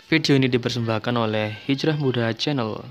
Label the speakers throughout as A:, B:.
A: Video ini dipersembahkan oleh Hijrah Muda Channel.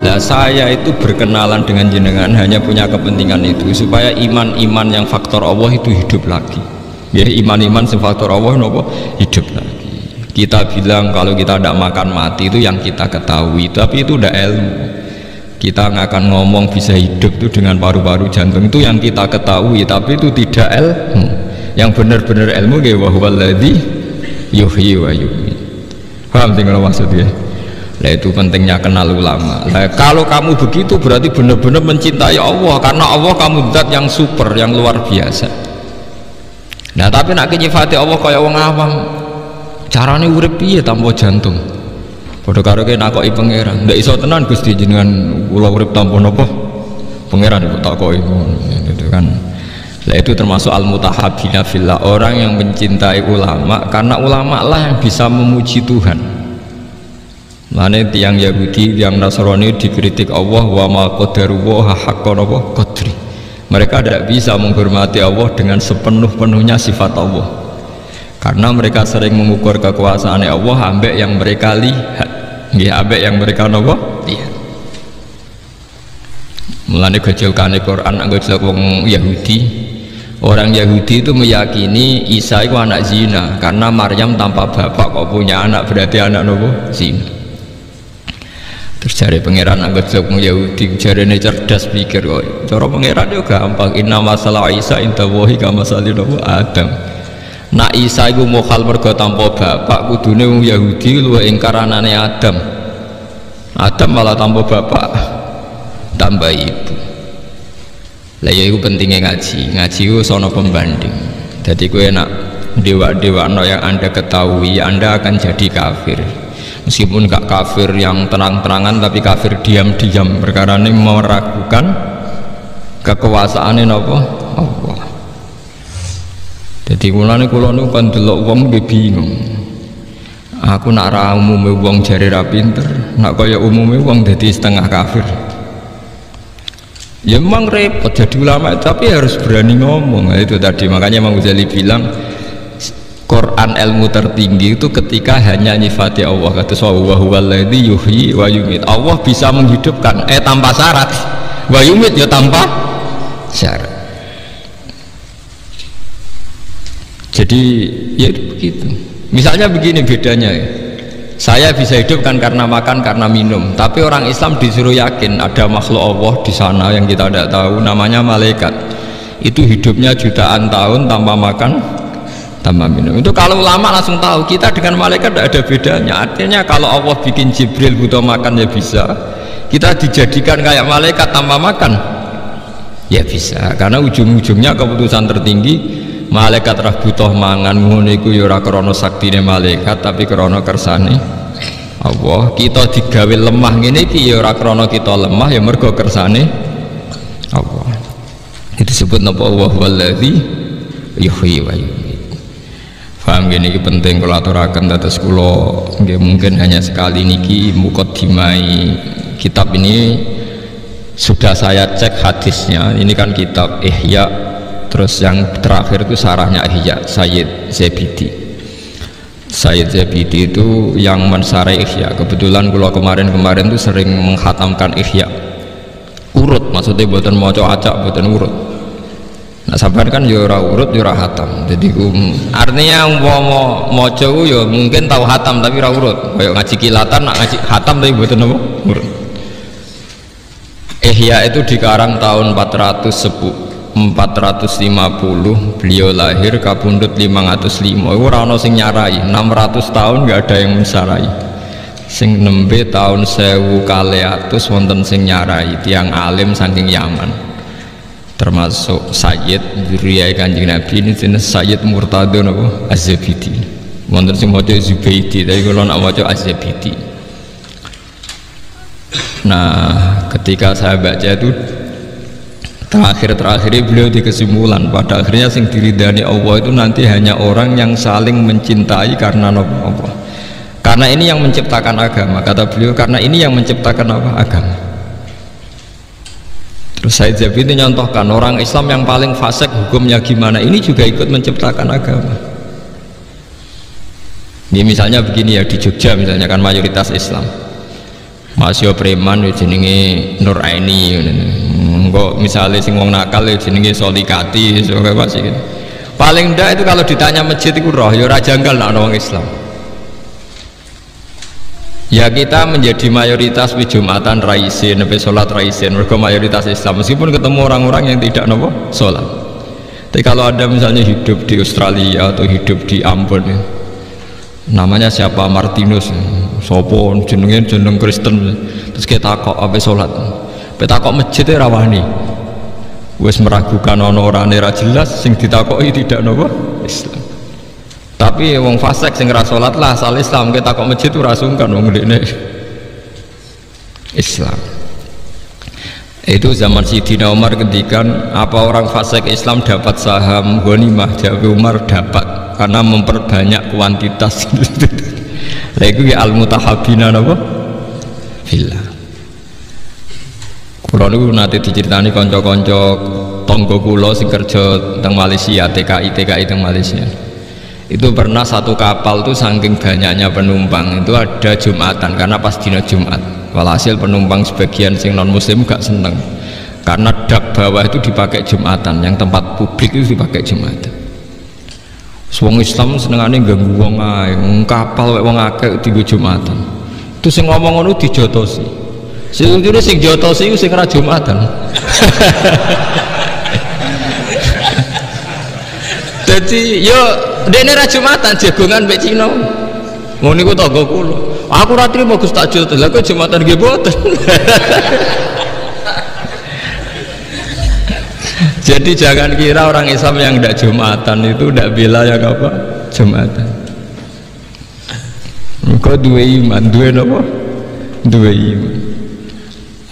B: Nah, saya itu berkenalan dengan jenengan hanya punya kepentingan itu supaya iman-iman yang faktor Allah itu hidup lagi. Ya, iman-iman yang faktor Allah nopo hidup lagi. Kita bilang kalau kita tidak makan mati itu yang kita ketahui, tapi itu udah ilmu. Kita nggak akan ngomong bisa hidup itu dengan paru-paru jantung, itu yang kita ketahui, tapi itu tidak ilmu. Yang benar-benar ilmu ya wa huwallazi yuhyi wa yumiit. Paham tinggal maksudnya? Nah, itu pentingnya kenal ulama. Nah, kalau kamu begitu berarti benar-benar mencintai Allah, karena Allah kamu zat yang super, yang luar biasa. Nah, tapi nak nyifati Allah kaya wong awam, carane urip piye tanpa jantung? Padha karo kene nakoki pangeran, ndak iso tenan Gusti jenengan kula urip tanpa napa? Pangeran iku takoki ngono gitu kan. Nah, itu termasuk al-mutahabbina fillah, orang yang mencintai ulama karena ulama lah yang bisa memuji Tuhan. Mane tiang Yahudi, tiang Nasrani dikritik Allah wa ma qadarullaha haqqa qadri. Mereka tidak bisa menghormati Allah dengan sepenuh-penuhnya sifat Allah. Karena mereka sering mengukur kekuasaan Allah ambek yang mereka lihat. Nggih, ambek yang mereka napa? Lihat. Mulane gejolkane Quran anggo jelek wong Yahudi. Orang Yahudi itu meyakini Isa itu anak zina karena Maryam tanpa bapak kok punya anak, berarti anak nopo zina. Terus cari pangeran anggot wong Yahudi, jarene cerdas pikir kok. Cara pangeran yo gampang, inna masalah Isa inda wahi kama salih nopo Adam. Nak Isa itu mokal mergo tanpa bapak, kudune wong Yahudi luwih ingkar anane Adam. Adam malah tanpa bapak, tambah ibu. Lah ya itu pentingnya ngaji itu sono pembanding. Jadi gue nak dewa-dewa yang anda ketahui, anda akan jadi kafir. Meskipun gak kafir yang terang-terangan, tapi kafir diam-diam, perkara ini meragukan kekuasaannya apa? Allah. Jadi kulane nu kan delok wong bingung. Aku nak ra umume wong jare ra pinter, nak kaya umume wong dadi setengah kafir. Ya memang repot jadi ulama, tapi harus berani ngomong. Nah, itu tadi makanya Imam Ghazali bilang Quran ilmu tertinggi itu ketika hanya nyifati Allah, kata wa huwallazi yuhyi wa yumiit. Allah bisa menghidupkan tanpa syarat, wa yumiit ya tanpa syarat. Jadi ya begitu. Misalnya begini bedanya ya. Saya bisa hidup kan karena makan, karena minum. Tapi orang Islam disuruh yakin ada makhluk Allah di sana yang kita tidak tahu, namanya malaikat. Itu hidupnya jutaan tahun tanpa makan, tanpa minum. Itu kalau ulama langsung tahu kita dengan malaikat tidak ada bedanya. Artinya kalau Allah bikin Jibril butuh makan ya bisa. Kita dijadikan kayak malaikat tanpa makan, ya bisa. Karena ujung-ujungnya keputusan tertinggi, malaikat rah butuh mangan ngono iku ya ora krana saktine malaikat tapi krana kersane Allah. Kita digawe lemah ngene iki ya ora krana kita lemah, ya mergo kersane Allah. Itu disebut napa Allah wallazi yuhyi wa yumiit. Paham gini, iki penting kula aturaken dados kula nggih mungkin hanya sekali niki mukaddimai kitab ini sudah saya cek hadisnya. Ini kan kitab Ihya. Terus yang terakhir itu sarahnya Ihya Sayyid Zabidi. Sayyid Zabidi itu yang mensarai Ihya. Kebetulan kalau kemarin itu sering menghatamkan Ihya urut, maksudnya buatan maca acak, buatan urut. Nah sabar kan ya ora urut ya ora hatam. Jadi artinya mau maca ya mungkin tahu hatam tapi ora urut. Kayak ngaji kilatan nak ngaji hatam tapi buatan apa? Urut. Ihya itu dikarang tahun 450 beliau lahir, kabundut 505. Ora ana sing nyarai, 600 tahun nggak ada yang mensarai. Sing nembe tahun 1200 wonten sing nyarai, tiang alim saking Yaman. Termasuk Sayyid Zuriyah Kanjeng Nabi ini jenis Sayyid Murtadho napa Az-Zabidi. Wonten sing maca Zubaidi, tapi kula nak maca Az-Zabidi. Nah, ketika saya baca itu terakhir beliau di kesimpulan pada akhirnya sing diridani Allah itu nanti hanya orang yang saling mencintai karena Allah. Karena ini yang menciptakan agama, kata beliau, karena ini yang menciptakan apa? Agama. Terus Sayyid Zabidi nyontohkan orang Islam yang paling fasik hukumnya gimana, ini juga ikut menciptakan agama. Ini misalnya begini ya, di Jogja misalnya kan mayoritas Islam. Masih preman ya jenenge Nur Aini. Kok misalnya sing wong nakal ya jenenge Solikati, soalnya pasti gitu. Paling ndak itu kalau ditanya masjid itu roh ya ora janggal nek orang Islam. Ya kita menjadi mayoritas di Jumatan raisin, sampai sholat raisin, mereka mayoritas Islam meskipun ketemu orang-orang yang tidak nopo sholat. Tapi kalau ada misalnya hidup di Australia atau hidup di Ambon ya, namanya siapa Martinus, sopo jeneng Kristen, terus kita takok apa sholat, kita takok masjidnya rawani, wes meragukan orang ora jelas, sing ditakoki tidak nopo Islam. Tapi wong fasik sing ora salat lah asal Islam, kita kok masjid ora sungkan wong ndekne Islam. Itu zaman Sidina Umar ketika apa orang fasik Islam dapat saham ghanimah, Jawa Umar dapat karena memperbanyak kuantitas. Lah iku ya al-mutahabbina napa? Fillah. Kula niku nate diceritani kanca-kanca tangga kula sing kerja teng Malaysia, TKI teng Malaysia. Itu pernah satu kapal tuh saking banyaknya penumpang itu ada Jumatan karena pas dina Jumat. Walhasil penumpang sebagian sing non muslim gak seneng karena dak bawah itu dipakai Jumatan, yang tempat publik itu dipakai Jumatan. Wong Islam senengane ganggu wong ae, kapal wong akeh dienggo Jumatan. Itu sing ngomong ngono dijotosi. Sing jotosi iku sing ora Jumatan. Jadi yo dene ra Jumatan jagongan mbek Cina. Ngono niku tangga kula. Aku ra trimo Gus tak jotos. Lah kok Jumatan nggih boten. Jadi jangan kira orang Islam yang tidak Jumatan itu tidak bela yang apa? Jumatan. Kok dua iman, dua apa? Dua iman.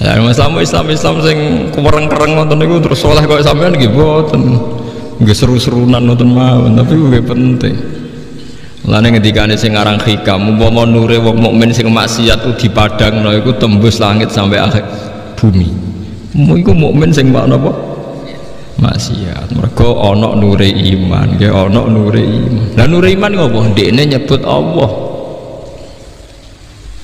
B: Ya Islam sing kemereng-kereng ngoten niku terus saleh kok sampean nggih boten. Nggih seru-serunan nonton mawon, tapi nggih penting. Lane ngendikane sing aran hikam, umpama nure wong mukmin sing maksiat ku dipadangno iku tembus langit sampai akhir bumi. Iku mukmin sing napa? Maksiat. Mergo ana nure iman, nggih ana nure iman. Lah nure iman ngopo? Ndekne nyebut Allah.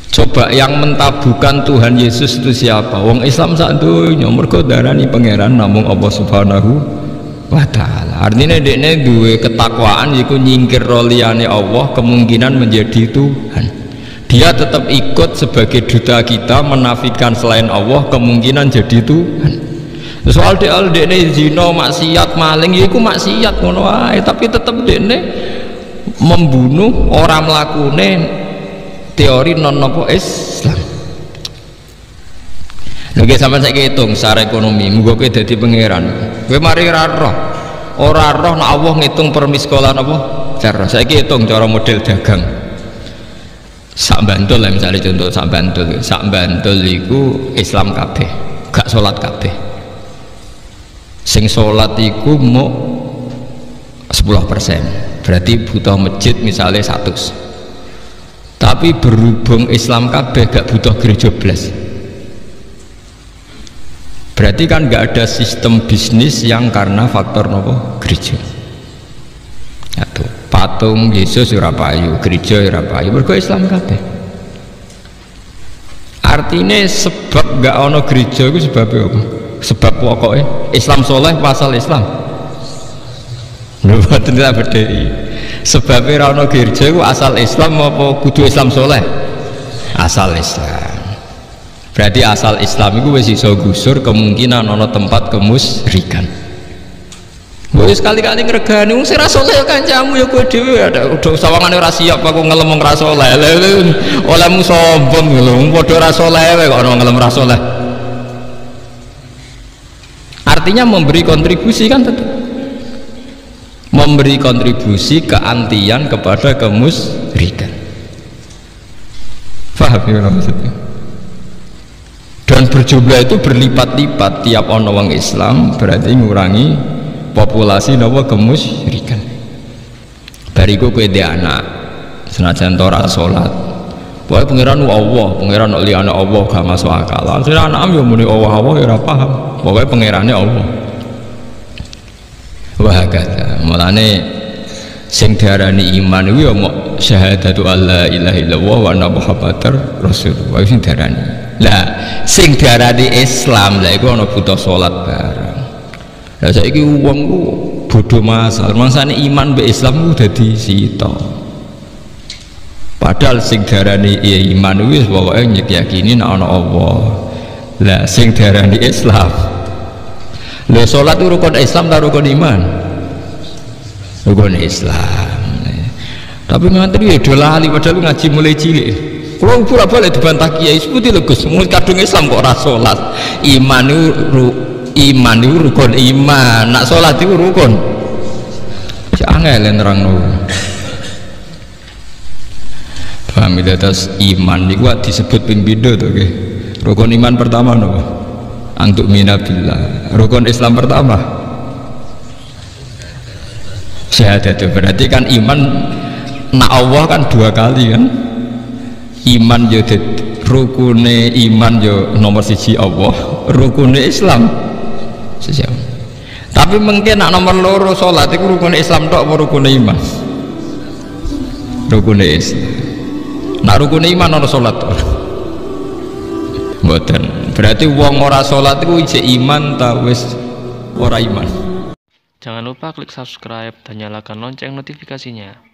B: Coba yang mentabukan Tuhan Yesus itu siapa? Wong Islam sak donya mergo darani pangeran namung Allah Subhanahu wa ta'ala. Artinya dekne duwe ketakwaan yaiku nyingkir liyane Allah, kemungkinan menjadi Tuhan. Dia tetap ikut sebagai duta kita, menafikan selain Allah, kemungkinan jadi Tuhan. Soal dekne zina, maksiat, maling yaiku maksiat ngono wae, tapi tetap dekne membunuh orang mlakune teori non nopo Islam. Oke, sampai saya hitung secara ekonomi, muga kowe dadi pangeran. Kowe mari ora roh nek Allah ngitung per miskolan apa? Cara saya hitung cara model dagang. Sak Bantul lah misalnya contoh sak Bantul iku Islam kabeh, gak salat kabeh. Sing salat iku mau 10%. Berarti butuh masjid misalnya 100. Tapi berhubung Islam kabeh gak butuh gereja blas. Berarti kan nggak ada sistem bisnis yang karena faktor nopo gereja. Atau patung Yesus ora payu, gereja ora payu, mergo Islam kabeh. Artinya sebab nggak ono gereja itu sebabnya apa? Sebab pokoknya Islam soleh pasal Islam. Lha tidak bedheki. Sebabnya ora ono gereja itu asal Islam apa kudu Islam soleh? Asal Islam. Berarti asal Islam itu wis iso gusur kemungkinan ana tempat kemusyrikan. Kowe sekali-kali ngregani wong sing ra saleh kancamu ya kowe dhewe ada sawangane ora siap aku ngelem wong ra saleh. Olehmu sombong lho, wong padha ra saleh wae kok ana ngelem ra saleh. Artinya memberi kontribusi kan tetap. Memberi kontribusi keantian kepada kemusyrikan. Paham ya maksudnya? Dan berjumlah itu berlipat-lipat, tiap ono wong Islam berarti ngurangi populasi nawa kemusyrikan. Bariku kowe dhe anak senajan ora salat pokoke pangeran Allah, pangeran liyane Allah gak masuk akal. Akhire anak yo muni Allah ya ora paham, pokoke pangerane Allah. Wah kata mulane sing diarani iman iku yo syahadatu alla ilaha illallah wa anna muhammadar rasulullah sing diarani. Lah sing diarani Islam lha iku ana butuh salat bareng. Lah saiki wong ku bodoh masal, mangsane iman mbek Islam ku dadi sita. Padahal sing diarani iman wis pokoke nyakini nek ana Allah. Lah sing diarani Islam. Lha salat itu rukun Islam ta rukun iman? Rukun Islam. Tapi ngantri ya dolali padahal ngaji mulai cilik. Kalau pura boleh dibantah kiai seperti lho Gus, kadung Islam kok ora salat. Iman itu rukun iman, nak salat itu rukun. Angel nerangno. Paham itu atas iman niku disebut ping pindho to nggih. Rukun iman pertama napa? Antuk minabillah. Rukun Islam pertama syahadat. Berarti kan iman nak Allah kan dua kali kan. Iman yo rukune iman yo nomor siji Allah, rukune Islam sejam. Tapi mungkin nak nomor loro salat itu rukune Islam tok apa rukune iman? Rukune Islam. Nak rukune iman ana salat tok. Mboten. Berarti wong ora salat iku isih iman ta wis ora iman.
A: Jangan lupa klik subscribe dan nyalakan lonceng notifikasinya.